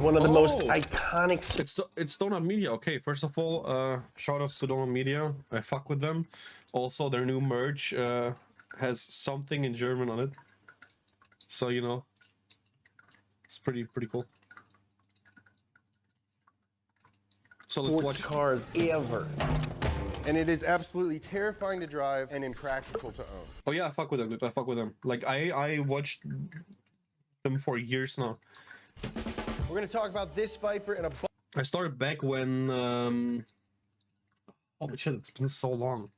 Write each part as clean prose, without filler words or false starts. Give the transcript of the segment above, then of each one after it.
one of the most iconic. It's Donut Media. Okay, first of all, shout outs to Donut Media. I fuck with them. Also, their new merch has something in German on it, so you know, it's pretty cool. So let's watch cars ever. And it is absolutely terrifying to drive and impractical to own. Oh yeah, I fuck with them, dude. I fuck with them. Like I watched them for years now. We're gonna talk about this Viper and a. I started back when holy shit, it's been so long.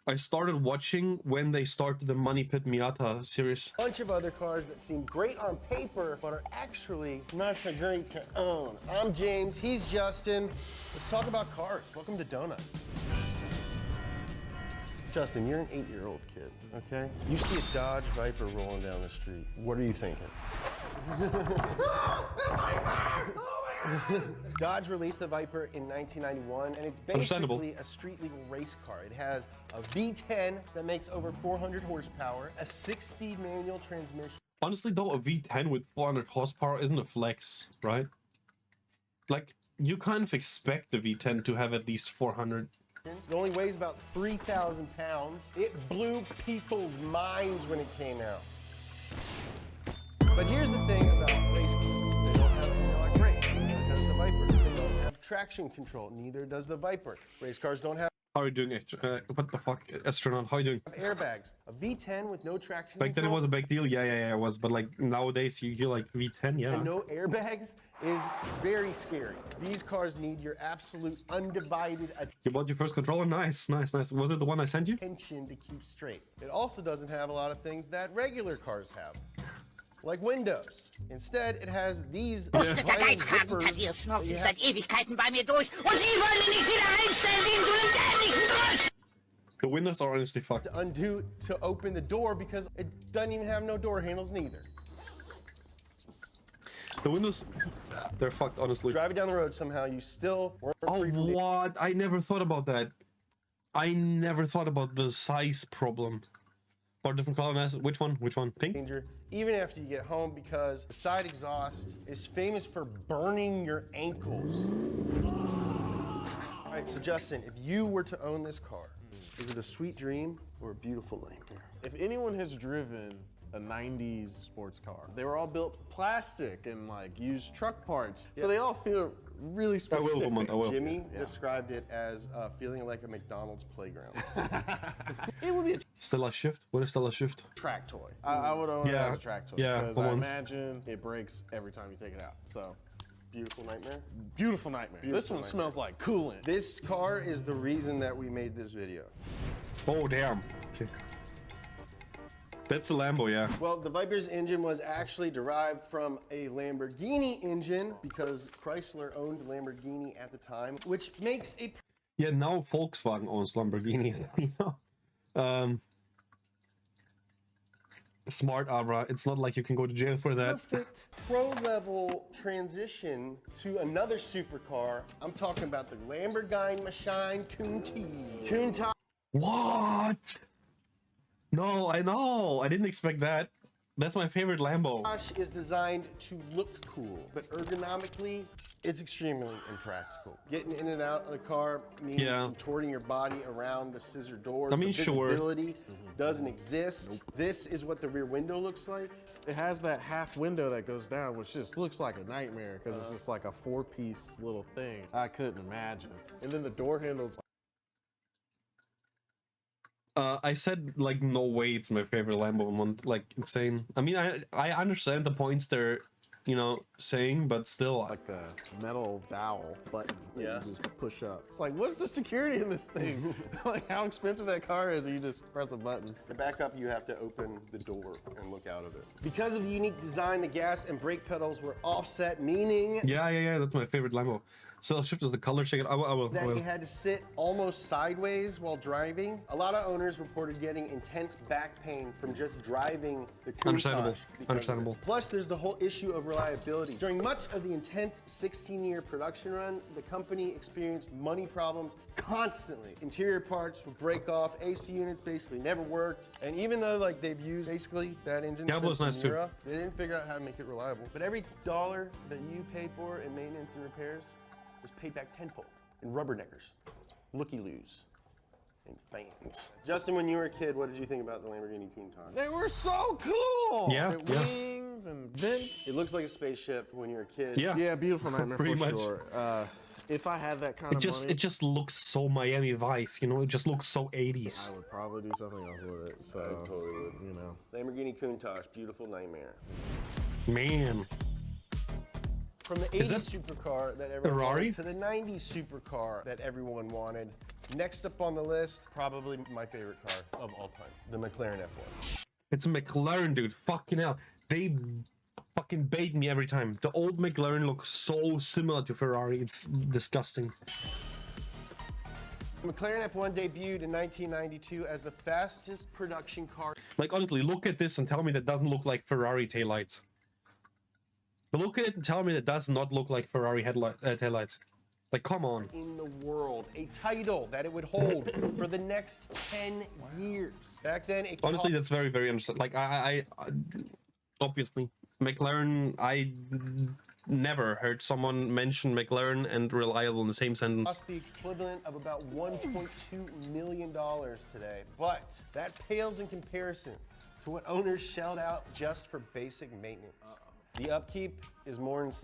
I started watching when they started the Money Pit Miata series. Bunch of other cars that seem great on paper, but are actually not so great to own. I'm James, he's Justin. Let's talk about cars. Welcome to Donut. Justin, you're an 8-year-old kid, okay? You see a Dodge Viper rolling down the street. What are you thinking? Dodge released the Viper in 1991, and it's basically a street legal race car. It has a V10 that makes over 400 horsepower, a 6-speed manual transmission. Honestly though, a V10 with 400 horsepower isn't a flex, right? Like, you kind of expect the V10 to have at least 400. It only weighs about 3,000 pounds. It blew people's minds when it came out. But here's the thing about race cars. They don't have hydraulic brakes. Neither does the Viper. They don't have traction control. Neither does the Viper. Race cars don't have. How are you doing, what the fuck, astronaut? How are you doing? Airbags. A V10 with no traction Back then it was a big deal. Yeah, it was. But like nowadays, you hear like V10, yeah. And no airbags is very scary. These cars need your absolute undivided You bought your first controller? Nice. Was it the one I sent you? attention to keep straight. It also doesn't have a lot of things that regular cars have, like windows. Instead, it has these Musste der vinyl Geizkragen zippers Kadir schnauft that sich you seit Ewigkeiten bei mir durch und Sie wollen ihn nicht wieder einstellen wegen so einem dämlichen Dreck! The windows are honestly fucked. to undo to open the door because it doesn't even have no door handles neither. The windows, they're fucked, honestly. Driving down the road somehow, you still weren't Oh, free from what? I never thought about that. I never thought about the size problem. Or different color. Which one? Pink? danger, even after you get home, because the side exhaust is famous for burning your ankles. All right, so Justin, if you were to own this car, is it a sweet dream or a beautiful nightmare? If anyone has driven a 90s sports car, they were all built plastic and like used truck parts. So they all feel really specific. I will. Jimmy described it as feeling like a McDonald's playground. It would be a Stella Shift? What is Stella Shift? track toy. I would own it as a track toy. Yeah, Because the I ones. imagine it breaks every time you take it out. So, Beautiful nightmare. beautiful nightmare. This one smells like coolant. This car is the reason that we made this video. Oh, damn. Okay. That's a Lambo, yeah. Well, the Viper's engine was actually derived from a Lamborghini engine because Chrysler owned Lamborghini at the time, which makes a Yeah, now Volkswagen owns Lamborghinis, you know? Smart, Abra. It's not like you can go to jail for that. perfect pro-level transition to another supercar. I'm talking about the Lamborghini Machine Countach. What? No, I know. I didn't expect that. That's my favorite Lambo. Is designed to look cool, but ergonomically, it's extremely impractical. Getting in and out of the car means contorting your body around the scissor doors. I mean, the sure. visibility doesn't exist. This is what the rear window looks like. It has that half window that goes down, which just looks like a nightmare because it's just like a 4-piece little thing. I couldn't imagine. And then the door handles. I said, like, no way it's my favorite Lambo. I'm like, insane. I mean, I understand the points they're, you know, saying, but still. Like a metal dowel button that Yeah. you just push up. It's like, what's the security in this thing? Like how expensive that car is, you just press a button. To back up, you have to open the door and look out of it. Because of the unique design, the gas and brake pedals were offset, meaning Yeah, that's my favorite Lambo. So I'll shift to the color. Check it. I will. That he had to sit almost sideways while driving. A lot of owners reported getting intense back pain from just driving the Countach. Understandable. because of Understandable. it. Plus, there's the whole issue of reliability. During much of the intense 16-year production run, the company experienced money problems constantly. Interior parts would break off, AC units basically never worked, and even though like they've used basically that engine Diablo's since nice the too. era, they didn't figure out how to make it reliable. But every dollar that you paid for in maintenance and repairs was paid back tenfold in rubberneckers, looky-loos, and fans. Justin, when you were a kid, what did you think about the Lamborghini Countach? They were so cool. Yeah, The yeah. wings and vents. It looks like a spaceship when you're a kid. Yeah. Yeah, beautiful nightmare Pretty for much. sure. If I had that kind It of just money, it just looks so Miami Vice, you know. It just looks so 80s. I would probably do something else with it. So I totally would. you know. Lamborghini Countach, beautiful nightmare. Man. From the Is 80s that supercar that everyone Ferrari? wanted to the 90s supercar that everyone wanted. Next up on the list, probably my favorite car of all time, the McLaren F1. It's a McLaren, dude. Fucking hell. They fucking bait me every time. The old McLaren looks so similar to Ferrari. It's disgusting. The McLaren F1 debuted in 1992 as the fastest production car. Like, honestly, look at this and tell me that doesn't look like Ferrari taillights. But look at it and tell me that does not look like Ferrari taillights. Like, come on. In the world, a title that it would hold for the next 10 years. Back then, it Honestly, that's very, very understandable. Like, I obviously, McLaren, I never heard someone mention McLaren and reliable in the same sentence. cost the equivalent of about $1.2 million today. But that pales in comparison to what owners shelled out just for basic maintenance. The upkeep is more insane.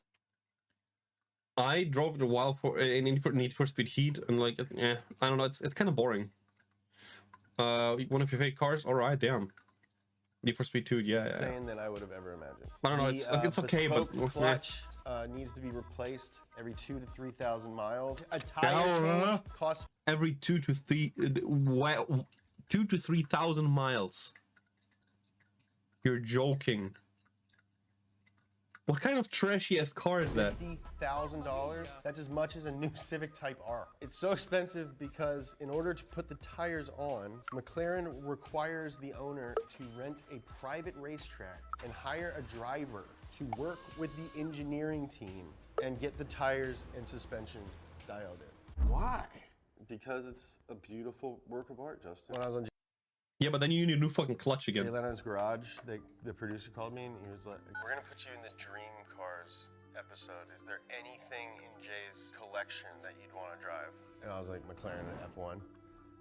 I drove it a while for in Need for Speed Heat, and like, I don't know, it's kind of boring. One of your favorite cars? All right, damn. Need for Speed 2, yeah. Than I would have ever imagined. I don't know, it's okay, but bespoke clutch needs to be replaced every 2,000 to 3,000 miles. A tire change costs every 2 to 3,000 miles. You're joking. What kind of trashy ass car is that? $50,000. That's as much as a new Civic Type R. It's so expensive because in order to put the tires on, McLaren requires the owner to rent a private racetrack and hire a driver to work with the engineering team and get the tires and suspension dialed in. Why? Because it's a beautiful work of art, Justin. When I was on Yeah, but then you need a new fucking clutch Jay again. Leno's garage, the producer called me and he was like, "We're gonna put you in this Dream Cars episode. Is there anything in Jay's collection that you'd want to drive?" And I was like, "McLaren F1."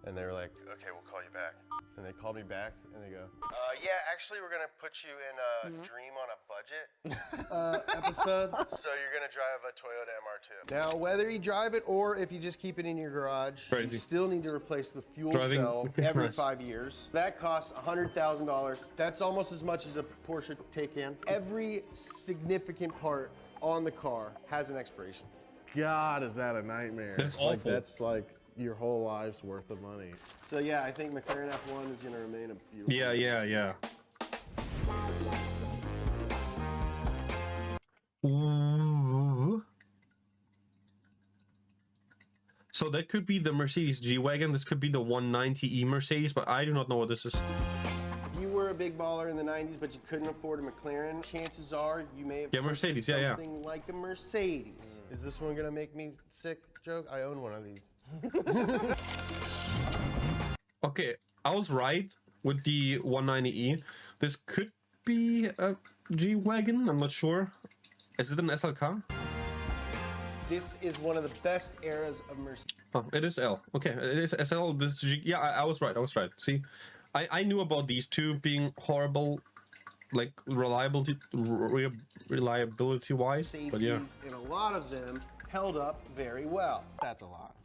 And they were like, "Okay, we'll call you back." And they called me back and they go, "Yeah, actually, we're gonna put you in a Dream on a Budget episode. So you're gonna drive a Toyota MR2." Now, whether you drive it or if you just keep it in your garage, Crazy. you still need to replace the fuel Driving- cell every Nice. 5 years. That costs $100,000. That's almost as much as a Porsche Taycan. Every significant part on the car has an expiration. God, is that a nightmare? That's Like, awful. that's like your whole life's worth of money. So yeah, I think McLaren F1 is going to remain a beautiful. Yeah. Ooh. So that could be the Mercedes G-Wagon. This could be the 190e Mercedes, but I do not know what this is. You were a big baller in the 90s, but you couldn't afford a McLaren. Chances are you may have Yeah, Mercedes, yeah. something like a Mercedes. Is this one going to make me sick, joke? I own one of these. Okay, I was right with the 190e. This could be a G-Wagon, I'm not sure. Is it an SLK? This is one of the best eras of Mercedes. Oh, it is L. Okay, it is SL. This is G. Yeah, I was right. See, I knew about these two being horrible, like reliability wise. But yeah, And a lot of them held up very well. That's a lot.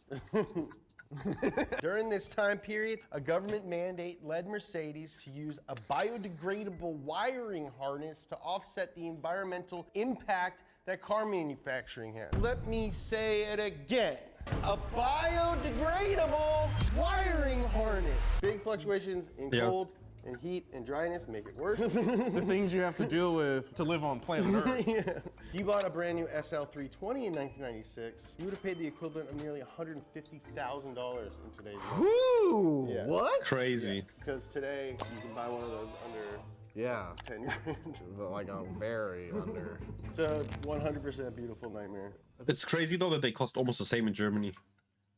During this time period, a government mandate led Mercedes to use a biodegradable wiring harness to offset the environmental impact that car manufacturing has. Let me say it again. A biodegradable wiring harness. Big fluctuations in Yeah. cold and heat and dryness make it worse. The things you have to deal with to live on planet Earth. Yeah. If you bought a brand new SL320 in 1996, you would have paid the equivalent of nearly $150,000 in today's money. Woo! Yeah. What? Crazy. Because today you can buy one of those under Yeah. 10 grand. Like a very under. It's a 100% beautiful nightmare. It's crazy though that they cost almost the same in Germany.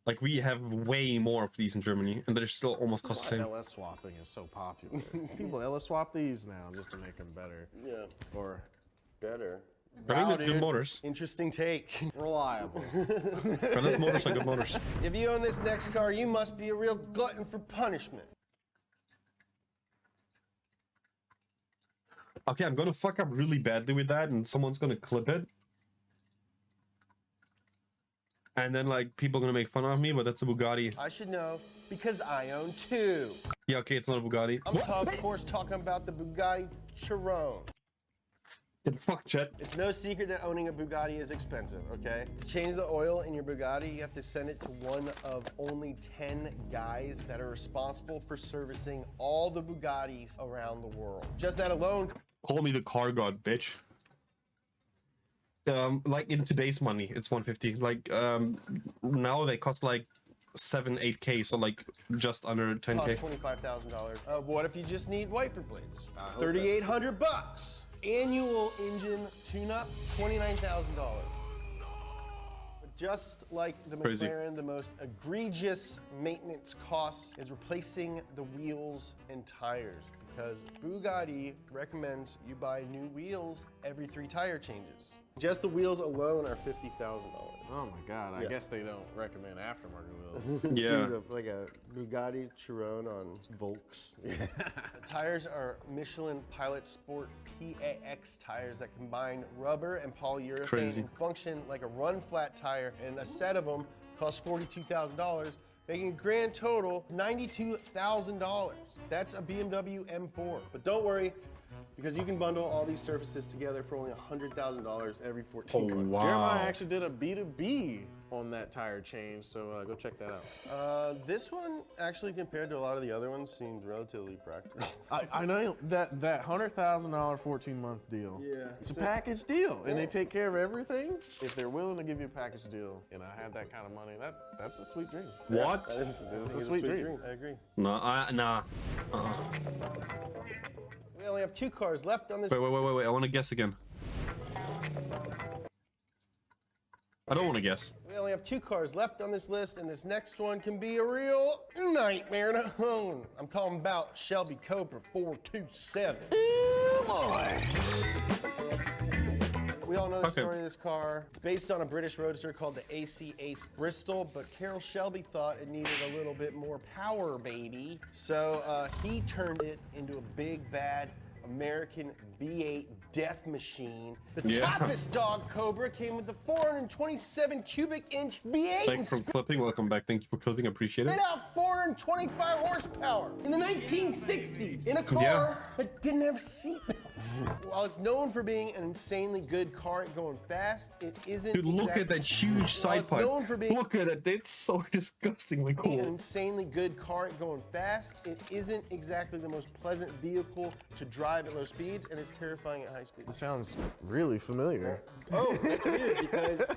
Like we have way more of these in Germany, and they're still almost cost the same. LS swapping is so popular. People LS swap these now just to make them better. Yeah. Or Better. I mean, Wow, it's good dude. motors. Interesting take. reliable. But motors are good motors. If you own this next car, you must be a real glutton for punishment. Okay, I'm gonna fuck up really badly with that, and someone's gonna clip it. And then, like, people are gonna make fun of me, but that's a Bugatti. I should know because I own two. Yeah, okay, it's not a Bugatti. I'm of course talking about the Bugatti Chiron. Get the fuck, Chet. It's no secret that owning a Bugatti is expensive, okay? To change the oil in your Bugatti, you have to send it to one of only 10 guys that are responsible for servicing all the Bugattis around the world. Just that alone. Call me the car god, bitch. Like in today's money, it's 150. Like now they cost like 7-8K, so like just under 10K. Cost $25,000. What if you just need wiper blades? $3,800. Annual engine tune-up, $29,000. But just like the Crazy. McLaren, the most egregious maintenance cost is replacing the wheels and tires, because Bugatti recommends you buy new wheels every 3 tire changes. Just the wheels alone are $50,000. Oh my god, I Yeah. guess they don't recommend aftermarket wheels. Yeah. Dude, like a Bugatti Chiron on Volks. The tires are Michelin Pilot Sport PAX tires that combine rubber and polyurethane Crazy. and function like a run flat tire, and a set of them costs $42,000, making a grand total $92,000. That's a BMW M4. But don't worry, because you can bundle all these surfaces together for only $100,000 every 14 months. Wow. Jeremiah actually did a B2B on that tire change, so go check that out. This one, actually, compared to a lot of the other ones, seemed relatively practical. I know that $100,000 14-month deal. Yeah. It's a package deal, and they take care of everything. If they're willing to give you a package deal, and I have that kind of money, that's a sweet dream. What? That is, I think a it's sweet dream. I agree. Nah, nah. We only have 2 cars left on this. Wait. I want to guess again. I don't want to guess. We only have 2 cars left on this list, and this next one can be a real nightmare to own. I'm talking about Shelby Cobra 427. Oh boy. We all know the Okay. story of this car. It's based on a British roadster called the AC Ace Bristol, but Carroll Shelby thought it needed a little bit more power, baby. So he turned it into a big, bad American V8 death machine. The Yeah. toughest dog Cobra came with the 427 cubic inch V8 Thanks for clipping. Welcome back. Thank you for clipping. Appreciate it. spit out 425 horsepower in the 1960s in a car Yeah. that didn't have seatbelts. While it's known for being an insanely good car at going fast, it isn't. Dude, look at that huge side it's known for pipe. being Look at it. It's so disgustingly an cool. insanely good car at going fast, it isn't exactly the most pleasant vehicle to drive at low speeds, and it's terrifying at high speeds. It sounds really familiar. Oh, that's weird because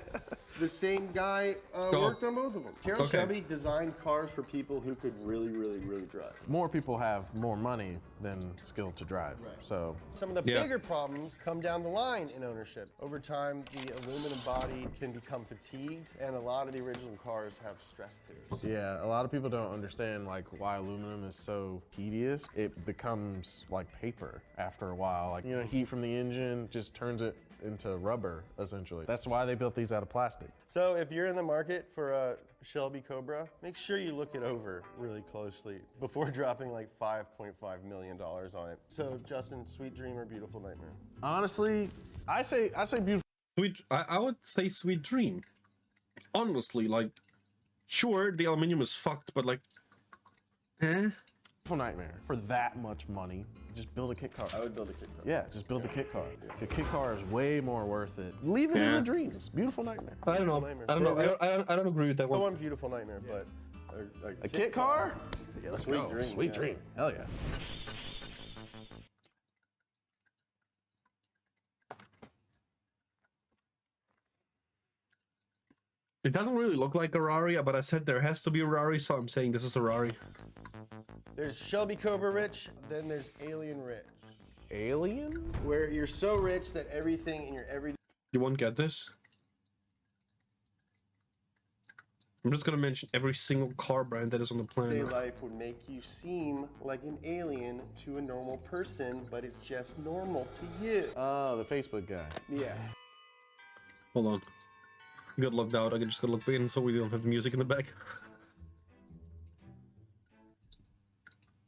the same guy worked on both of them. Carroll Okay. Shelby designed cars for people who could really, really, really drive. More people have more money than skill to drive. So Some of the Yeah. bigger problems come down the line in ownership. Over time, the aluminum body can become fatigued, and a lot of the original cars have stress to it. yeah, a lot of people don't understand like why aluminum is so tedious. It becomes like paper after a while. Like, you know, heat from the engine just turns it into rubber, essentially. That's why they built these out of plastic. So if you're in the market for a Shelby Cobra, make sure you look it over really closely before dropping like $5.5 million on it. So Justin, sweet dream or beautiful nightmare? Honestly, I say beautiful Sweet. I would say sweet dream. Honestly, like, sure, the aluminium is fucked, but like, nightmare. For that much money, just build a kit car. I would build a kit car. Yeah, just build a kit car. The kit car is way more worth it. Leave it in Yeah. the dreams. Beautiful nightmare. I don't know. Nightmare. I don't know. I don't agree with that I one. want beautiful nightmare, but A kit car? Yeah, let's Sweet go. dream, Sweet yeah. dream. Hell yeah. It doesn't really look like a Rari, but I said there has to be a Rari, so I'm saying this is a Rari. There's Shelby Cobra rich, then there's alien rich. Alien? Where you're so rich that everything in your everyday You won't get this. I'm just gonna mention every single car brand that is on the planet. life would make you seem like an alien to a normal person, but it's just normal to you. Oh, the Facebook guy. Yeah. Hold on. You got logged out. I just gotta look in so we don't have the music in the back.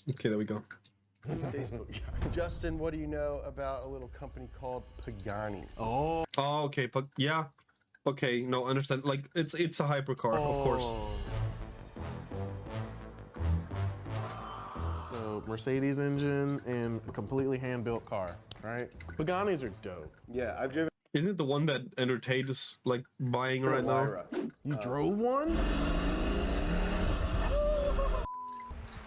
Okay, there we go. Facebook guy. Justin, what do you know about a little company called Pagani? Oh. Oh, okay, but yeah. Okay, no, understand. Like, it's a hypercar, of course. So, Mercedes engine and a completely hand-built car, right? Paganis are dope. Yeah, I've driven Isn't it the one that Entertained is, like, buying right now? Lyra. You drove one?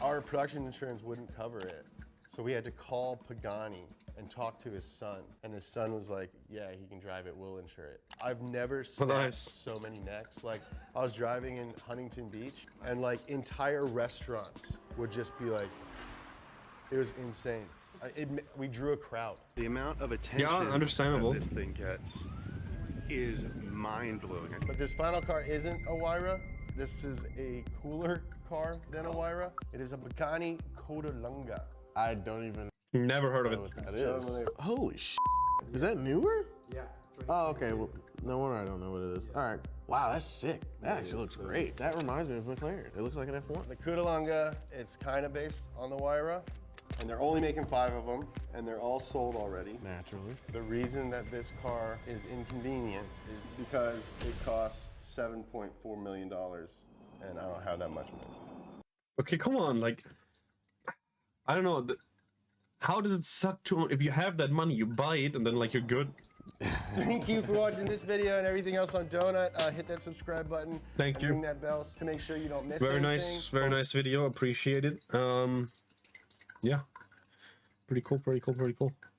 Our production insurance wouldn't cover it. So we had to call Pagani and talk to his son. And his son was like, yeah, he can drive it, we'll insure it. I've never snapped nice. so many necks. Like, I was driving in Huntington Beach, and like entire restaurants would just be like, it was insane. We drew a crowd. The amount of attention understandable. that this thing gets is mind-blowing. But this final car isn't a Wyra. This is a cooler car than a Wyra. It is a Pagani Codalunga. I don't even Never heard of know it. what that is. Holy sh! Is that newer? Yeah. Oh, okay. Well, no wonder I don't know what it is. All right. Wow, that's sick. That actually looks great. That reminds me of McLaren. It looks like an F1. The Codalunga, it's kind of based on the Wyra, and they're only making 5 of them, and they're all sold already. Naturally. The reason that this car is inconvenient is because it costs $7.4 million, and I don't have that much money. Okay, come on, like, I don't know. How does it suck to if you have that money, you buy it, and then like you're good? Thank you for watching this video and everything else on Donut. Hit that subscribe button. Thank and you. Ring that bell to make sure you don't miss Very anything. very nice video. Appreciate it. Yeah, pretty cool.